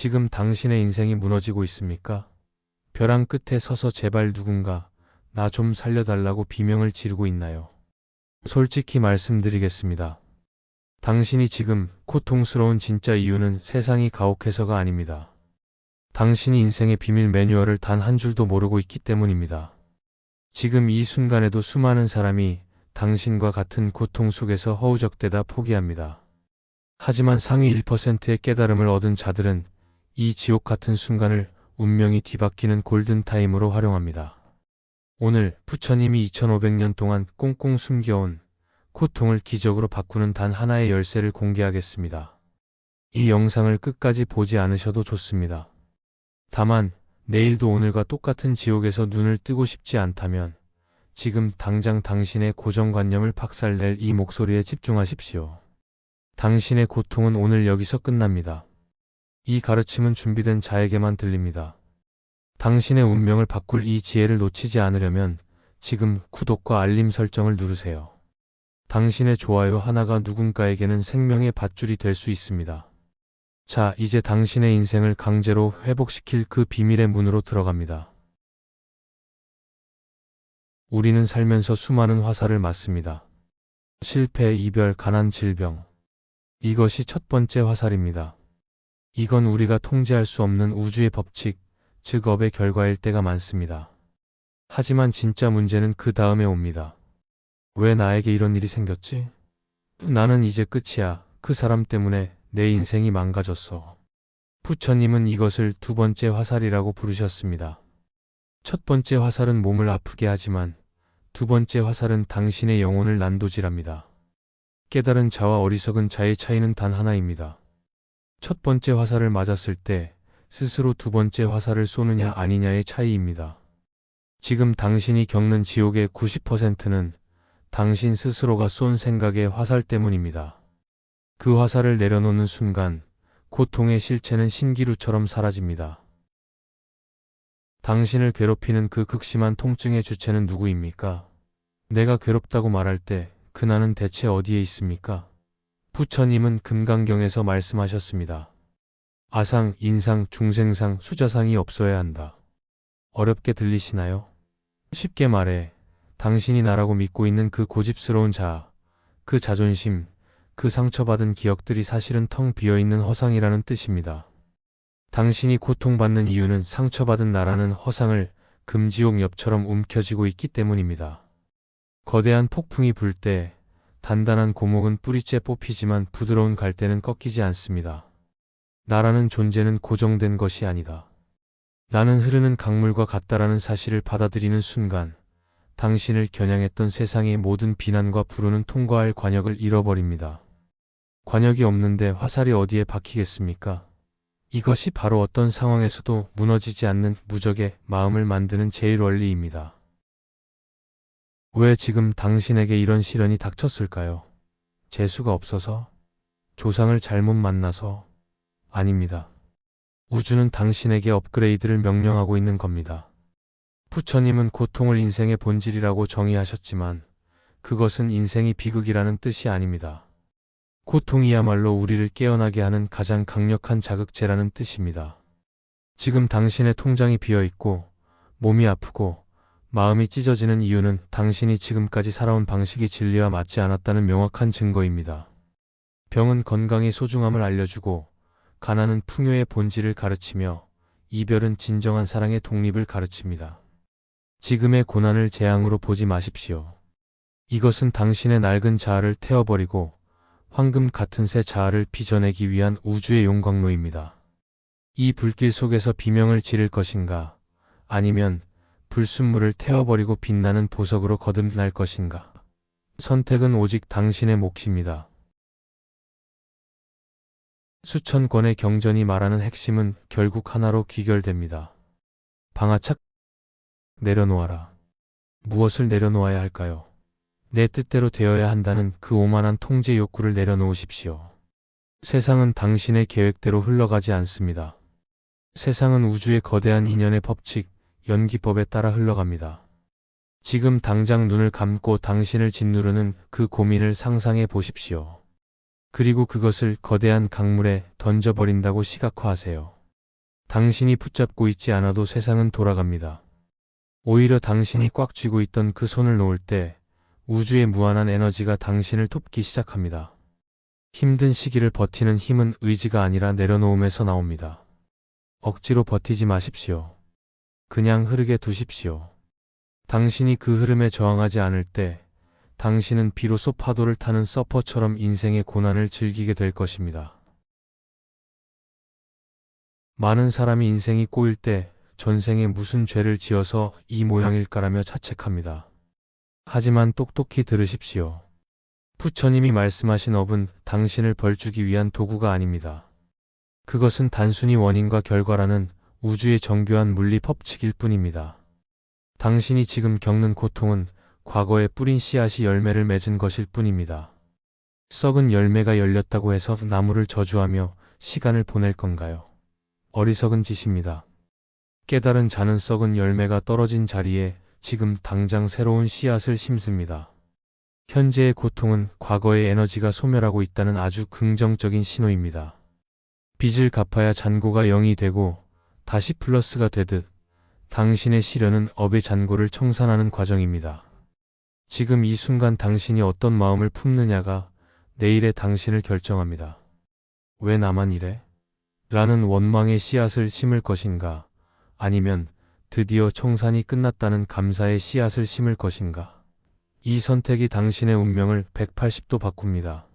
지금 당신의 인생이 무너지고 있습니까? 벼랑 끝에 서서 제발 누군가 나 좀 살려달라고 비명을 지르고 있나요? 솔직히 말씀드리겠습니다. 당신이 지금 고통스러운 진짜 이유는 세상이 가혹해서가 아닙니다. 당신이 인생의 비밀 매뉴얼을 단 한 줄도 모르고 있기 때문입니다. 지금 이 순간에도 수많은 사람이 당신과 같은 고통 속에서 허우적대다 포기합니다. 하지만 상위 1%의 깨달음을 얻은 자들은 이 지옥 같은 순간을 운명이 뒤바뀌는 골든타임으로 활용합니다. 오늘 부처님이 2500년 동안 꽁꽁 숨겨온 고통을 기적으로 바꾸는 단 하나의 열쇠를 공개하겠습니다. 이 영상을 끝까지 보지 않으셔도 좋습니다. 다만 내일도 오늘과 똑같은 지옥에서 눈을 뜨고 싶지 않다면 지금 당장 당신의 고정관념을 박살낼 이 목소리에 집중하십시오. 당신의 고통은 오늘 여기서 끝납니다. 이 가르침은 준비된 자에게만 들립니다. 당신의 운명을 바꿀 이 지혜를 놓치지 않으려면 지금 구독과 알림 설정을 누르세요. 당신의 좋아요 하나가 누군가에게는 생명의 밧줄이 될 수 있습니다. 자, 이제 당신의 인생을 강제로 회복시킬 그 비밀의 문으로 들어갑니다. 우리는 살면서 수많은 화살을 맞습니다. 실패, 이별, 가난, 질병. 이것이 첫 번째 화살입니다. 이건 우리가 통제할 수 없는 우주의 법칙, 즉 업의 결과일 때가 많습니다. 하지만 진짜 문제는 그 다음에 옵니다. 왜 나에게 이런 일이 생겼지? 나는 이제 끝이야. 그 사람 때문에 내 인생이 망가졌어. 부처님은 이것을 두 번째 화살이라고 부르셨습니다. 첫 번째 화살은 몸을 아프게 하지만 두 번째 화살은 당신의 영혼을 난도질합니다. 깨달은 자와 어리석은 자의 차이는 단 하나입니다. 첫 번째 화살을 맞았을 때 스스로 두 번째 화살을 쏘느냐 아니냐의 차이입니다. 지금 당신이 겪는 지옥의 90%는 당신 스스로가 쏜 생각의 화살 때문입니다. 그 화살을 내려놓는 순간 고통의 실체는 신기루처럼 사라집니다. 당신을 괴롭히는 그 극심한 통증의 주체는 누구입니까? 내가 괴롭다고 말할 때 그 나는 대체 어디에 있습니까? 부처님은 금강경에서 말씀하셨습니다. 아상, 인상, 중생상, 수자상이 없어야 한다. 어렵게 들리시나요? 쉽게 말해 당신이 나라고 믿고 있는 그 고집스러운 자아, 그 자존심, 그 상처받은 기억들이 사실은 텅 비어있는 허상이라는 뜻입니다. 당신이 고통받는 이유는 상처받은 나라는 허상을 금지옥 엽처럼 움켜쥐고 있기 때문입니다. 거대한 폭풍이 불 때 단단한 고목은 뿌리째 뽑히지만 부드러운 갈대는 꺾이지 않습니다. 나라는 존재는 고정된 것이 아니다. 나는 흐르는 강물과 같다라는 사실을 받아들이는 순간 당신을 겨냥했던 세상의 모든 비난과 불운은 통과할 관역을 잃어버립니다. 관역이 없는데 화살이 어디에 박히겠습니까? 이것이 바로 어떤 상황에서도 무너지지 않는 무적의 마음을 만드는 제일 원리입니다. 왜 지금 당신에게 이런 시련이 닥쳤을까요? 재수가 없어서? 조상을 잘못 만나서? 아닙니다. 우주는 당신에게 업그레이드를 명령하고 있는 겁니다. 부처님은 고통을 인생의 본질이라고 정의하셨지만 그것은 인생이 비극이라는 뜻이 아닙니다. 고통이야말로 우리를 깨어나게 하는 가장 강력한 자극제라는 뜻입니다. 지금 당신의 통장이 비어있고 몸이 아프고 마음이 찢어지는 이유는 당신이 지금까지 살아온 방식이 진리와 맞지 않았다는 명확한 증거입니다. 병은 건강의 소중함을 알려주고 가난은 풍요의 본질을 가르치며 이별은 진정한 사랑의 독립을 가르칩니다. 지금의 고난을 재앙으로 보지 마십시오. 이것은 당신의 낡은 자아를 태워버리고 황금 같은 새 자아를 빚어내기 위한 우주의 용광로입니다. 이 불길 속에서 비명을 지를 것인가? 아니면 불순물을 태워버리고 빛나는 보석으로 거듭날 것인가? 선택은 오직 당신의 몫입니다. 수천 권의 경전이 말하는 핵심은 결국 하나로 귀결됩니다. 방아착 내려놓아라. 무엇을 내려놓아야 할까요? 내 뜻대로 되어야 한다는 그 오만한 통제 욕구를 내려놓으십시오. 세상은 당신의 계획대로 흘러가지 않습니다. 세상은 우주의 거대한 인연의 법칙, 연기법에 따라 흘러갑니다. 지금 당장 눈을 감고 당신을 짓누르는 그 고민을 상상해 보십시오. 그리고 그것을 거대한 강물에 던져버린다고 시각화하세요. 당신이 붙잡고 있지 않아도 세상은 돌아갑니다. 오히려 당신이 꽉 쥐고 있던 그 손을 놓을 때 우주의 무한한 에너지가 당신을 돕기 시작합니다. 힘든 시기를 버티는 힘은 의지가 아니라 내려놓음에서 나옵니다. 억지로 버티지 마십시오. 그냥 흐르게 두십시오. 당신이 그 흐름에 저항하지 않을 때 당신은 비로소 파도를 타는 서퍼처럼 인생의 고난을 즐기게 될 것입니다. 많은 사람이 인생이 꼬일 때 전생에 무슨 죄를 지어서 이 모양일까라며 자책합니다. 하지만 똑똑히 들으십시오. 부처님이 말씀하신 업은 당신을 벌주기 위한 도구가 아닙니다. 그것은 단순히 원인과 결과라는 우주의 정교한 물리 법칙일 뿐입니다. 당신이 지금 겪는 고통은 과거에 뿌린 씨앗이 열매를 맺은 것일 뿐입니다. 썩은 열매가 열렸다고 해서 나무를 저주하며 시간을 보낼 건가요? 어리석은 짓입니다. 깨달은 자는 썩은 열매가 떨어진 자리에 지금 당장 새로운 씨앗을 심습니다. 현재의 고통은 과거의 에너지가 소멸하고 있다는 아주 긍정적인 신호입니다. 빚을 갚아야 잔고가 0이 되고 다시 플러스가 되듯 당신의 시련은 업의 잔고를 청산하는 과정입니다. 지금 이 순간 당신이 어떤 마음을 품느냐가 내일의 당신을 결정합니다. 왜 나만 이래? 라는 원망의 씨앗을 심을 것인가? 아니면 드디어 청산이 끝났다는 감사의 씨앗을 심을 것인가? 이 선택이 당신의 운명을 180도 바꿉니다.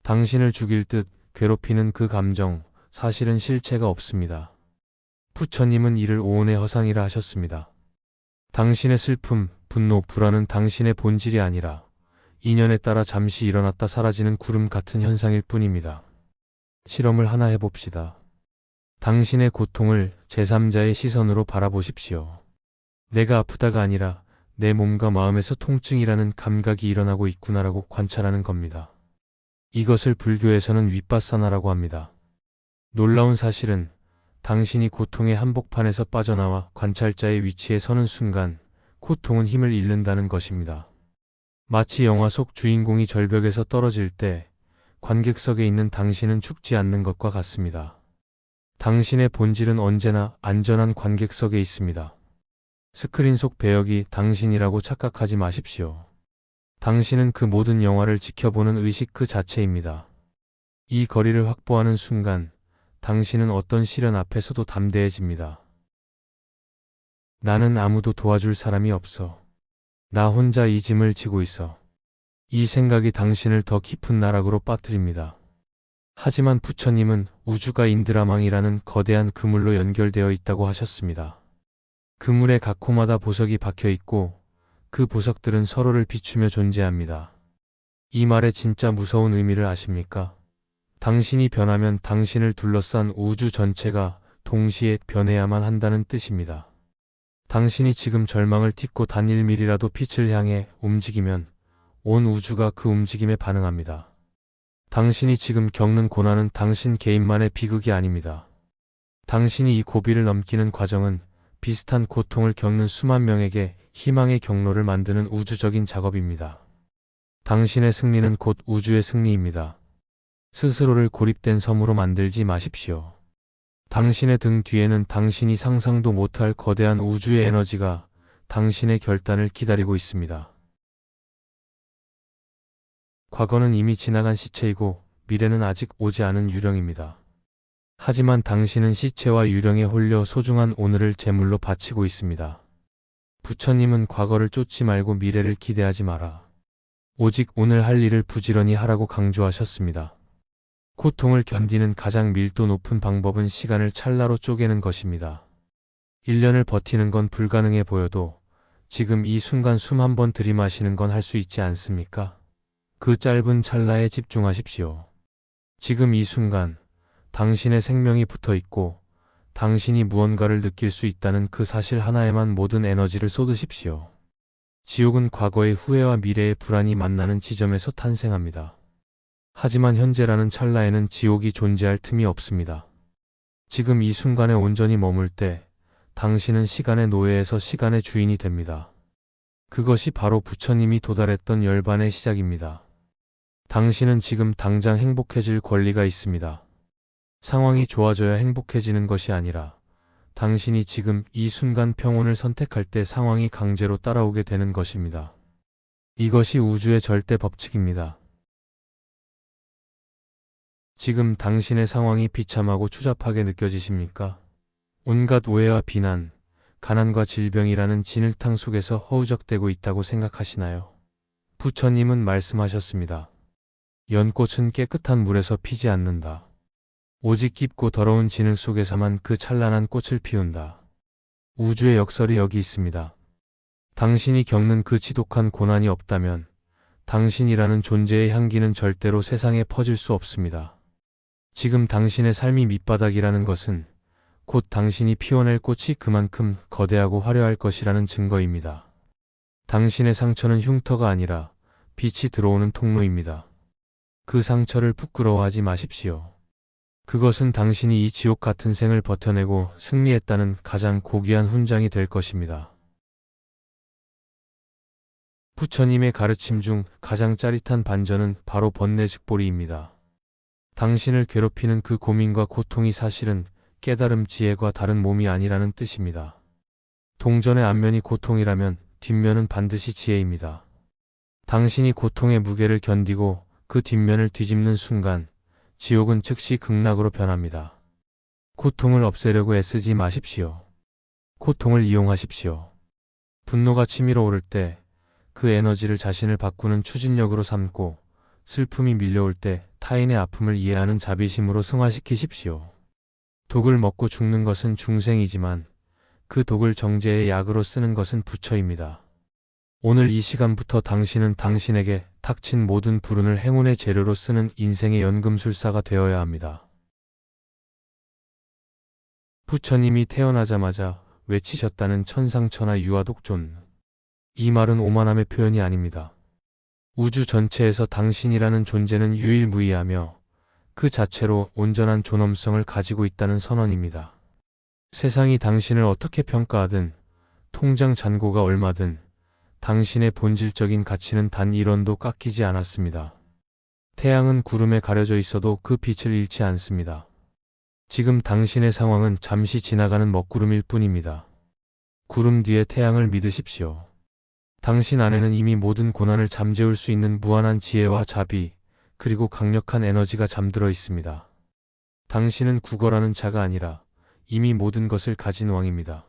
당신을 죽일 듯 괴롭히는 그 감정, 사실은 실체가 없습니다. 부처님은 이를 오온의 허상이라 하셨습니다. 당신의 슬픔, 분노, 불안은 당신의 본질이 아니라 인연에 따라 잠시 일어났다 사라지는 구름 같은 현상일 뿐입니다. 실험을 하나 해봅시다. 당신의 고통을 제3자의 시선으로 바라보십시오. 내가 아프다가 아니라 내 몸과 마음에서 통증이라는 감각이 일어나고 있구나라고 관찰하는 겁니다. 이것을 불교에서는 윗바사나라고 합니다. 놀라운 사실은 당신이 고통의 한복판에서 빠져나와 관찰자의 위치에 서는 순간 고통은 힘을 잃는다는 것입니다. 마치 영화 속 주인공이 절벽에서 떨어질 때 관객석에 있는 당신은 죽지 않는 것과 같습니다. 당신의 본질은 언제나 안전한 관객석에 있습니다. 스크린 속 배역이 당신이라고 착각하지 마십시오. 당신은 그 모든 영화를 지켜보는 의식 그 자체입니다. 이 거리를 확보하는 순간 당신은 어떤 시련 앞에서도 담대해집니다. 나는 아무도 도와줄 사람이 없어. 나 혼자 이 짐을 지고 있어. 이 생각이 당신을 더 깊은 나락으로 빠뜨립니다. 하지만 부처님은 우주가 인드라망이라는 거대한 그물로 연결되어 있다고 하셨습니다. 그물에 각 코마다 보석이 박혀 있고 그 보석들은 서로를 비추며 존재합니다. 이 말의 진짜 무서운 의미를 아십니까? 당신이 변하면 당신을 둘러싼 우주 전체가 동시에 변해야만 한다는 뜻입니다. 당신이 지금 절망을 딛고 단 1mm라도 빛을 향해 움직이면 온 우주가 그 움직임에 반응합니다. 당신이 지금 겪는 고난은 당신 개인만의 비극이 아닙니다. 당신이 이 고비를 넘기는 과정은 비슷한 고통을 겪는 수만 명에게 희망의 경로를 만드는 우주적인 작업입니다. 당신의 승리는 곧 우주의 승리입니다. 스스로를 고립된 섬으로 만들지 마십시오. 당신의 등 뒤에는 당신이 상상도 못할 거대한 우주의 에너지가 당신의 결단을 기다리고 있습니다. 과거는 이미 지나간 시체이고 미래는 아직 오지 않은 유령입니다. 하지만 당신은 시체와 유령에 홀려 소중한 오늘을 제물로 바치고 있습니다. 부처님은 과거를 쫓지 말고 미래를 기대하지 마라. 오직 오늘 할 일을 부지런히 하라고 강조하셨습니다. 고통을 견디는 가장 밀도 높은 방법은 시간을 찰나로 쪼개는 것입니다. 1년을 버티는 건 불가능해 보여도 지금 이 순간 숨 한 번 들이마시는 건 할 수 있지 않습니까? 그 짧은 찰나에 집중하십시오. 지금 이 순간 당신의 생명이 붙어 있고 당신이 무언가를 느낄 수 있다는 그 사실 하나에만 모든 에너지를 쏟으십시오. 지옥은 과거의 후회와 미래의 불안이 만나는 지점에서 탄생합니다. 하지만 현재라는 찰나에는 지옥이 존재할 틈이 없습니다. 지금 이 순간에 온전히 머물 때 당신은 시간의 노예에서 시간의 주인이 됩니다. 그것이 바로 부처님이 도달했던 열반의 시작입니다. 당신은 지금 당장 행복해질 권리가 있습니다. 상황이 좋아져야 행복해지는 것이 아니라 당신이 지금 이 순간 평온을 선택할 때 상황이 강제로 따라오게 되는 것입니다. 이것이 우주의 절대 법칙입니다. 지금 당신의 상황이 비참하고 추잡하게 느껴지십니까? 온갖 오해와 비난, 가난과 질병이라는 진흙탕 속에서 허우적대고 있다고 생각하시나요? 부처님은 말씀하셨습니다. 연꽃은 깨끗한 물에서 피지 않는다. 오직 깊고 더러운 진흙 속에서만 그 찬란한 꽃을 피운다. 우주의 역설이 여기 있습니다. 당신이 겪는 그 지독한 고난이 없다면 당신이라는 존재의 향기는 절대로 세상에 퍼질 수 없습니다. 지금 당신의 삶이 밑바닥이라는 것은 곧 당신이 피워낼 꽃이 그만큼 거대하고 화려할 것이라는 증거입니다. 당신의 상처는 흉터가 아니라 빛이 들어오는 통로입니다. 그 상처를 부끄러워하지 마십시오. 그것은 당신이 이 지옥 같은 생을 버텨내고 승리했다는 가장 고귀한 훈장이 될 것입니다. 부처님의 가르침 중 가장 짜릿한 반전은 바로 번뇌즉보리입니다. 당신을 괴롭히는 그 고민과 고통이 사실은 깨달음 지혜과 다른 몸이 아니라는 뜻입니다. 동전의 앞면이 고통이라면 뒷면은 반드시 지혜입니다. 당신이 고통의 무게를 견디고 그 뒷면을 뒤집는 순간 지옥은 즉시 극락으로 변합니다. 고통을 없애려고 애쓰지 마십시오. 고통을 이용하십시오. 분노가 치밀어 오를 때 그 에너지를 자신을 바꾸는 추진력으로 삼고 슬픔이 밀려올 때 타인의 아픔을 이해하는 자비심으로 승화시키십시오. 독을 먹고 죽는 것은 중생이지만 그 독을 정제의 약으로 쓰는 것은 부처입니다. 오늘 이 시간부터 당신은 당신에게 닥친 모든 불운을 행운의 재료로 쓰는 인생의 연금술사가 되어야 합니다. 부처님이 태어나자마자 외치셨다는 천상천하 유아독존. 이 말은 오만함의 표현이 아닙니다. 우주 전체에서 당신이라는 존재는 유일무이하며 그 자체로 온전한 존엄성을 가지고 있다는 선언입니다. 세상이 당신을 어떻게 평가하든 통장 잔고가 얼마든 당신의 본질적인 가치는 단 1원도 깎이지 않았습니다. 태양은 구름에 가려져 있어도 그 빛을 잃지 않습니다. 지금 당신의 상황은 잠시 지나가는 먹구름일 뿐입니다. 구름 뒤에 태양을 믿으십시오. 당신 안에는 이미 모든 고난을 잠재울 수 있는 무한한 지혜와 자비, 그리고 강력한 에너지가 잠들어 있습니다. 당신은 국어라는 자가 아니라 이미 모든 것을 가진 왕입니다.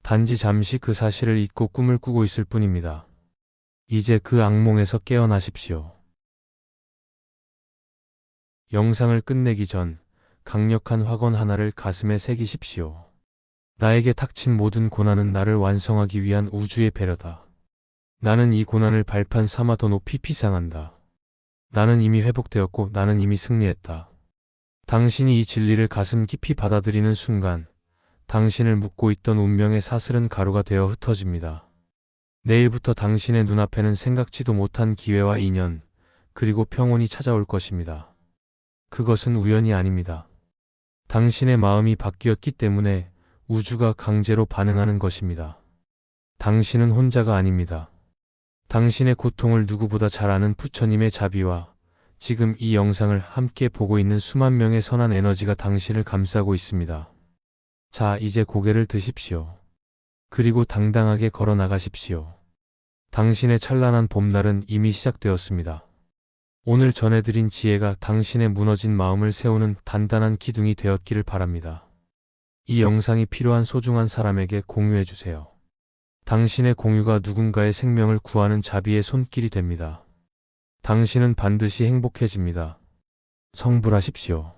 단지 잠시 그 사실을 잊고 꿈을 꾸고 있을 뿐입니다. 이제 그 악몽에서 깨어나십시오. 영상을 끝내기 전 강력한 확언 하나를 가슴에 새기십시오. 나에게 닥친 모든 고난은 나를 완성하기 위한 우주의 배려다. 나는 이 고난을 발판 삼아 더 높이 피상한다. 나는 이미 회복되었고 나는 이미 승리했다. 당신이 이 진리를 가슴 깊이 받아들이는 순간 당신을 묶고 있던 운명의 사슬은 가루가 되어 흩어집니다. 내일부터 당신의 눈앞에는 생각지도 못한 기회와 인연, 그리고 평온이 찾아올 것입니다. 그것은 우연이 아닙니다. 당신의 마음이 바뀌었기 때문에 우주가 강제로 반응하는 것입니다. 당신은 혼자가 아닙니다. 당신의 고통을 누구보다 잘 아는 부처님의 자비와 지금 이 영상을 함께 보고 있는 수만 명의 선한 에너지가 당신을 감싸고 있습니다. 자, 이제 고개를 드십시오. 그리고 당당하게 걸어 나가십시오. 당신의 찬란한 봄날은 이미 시작되었습니다. 오늘 전해드린 지혜가 당신의 무너진 마음을 세우는 단단한 기둥이 되었기를 바랍니다. 이 영상이 필요한 소중한 사람에게 공유해주세요. 당신의 공유가 누군가의 생명을 구하는 자비의 손길이 됩니다. 당신은 반드시 행복해집니다. 성불하십시오.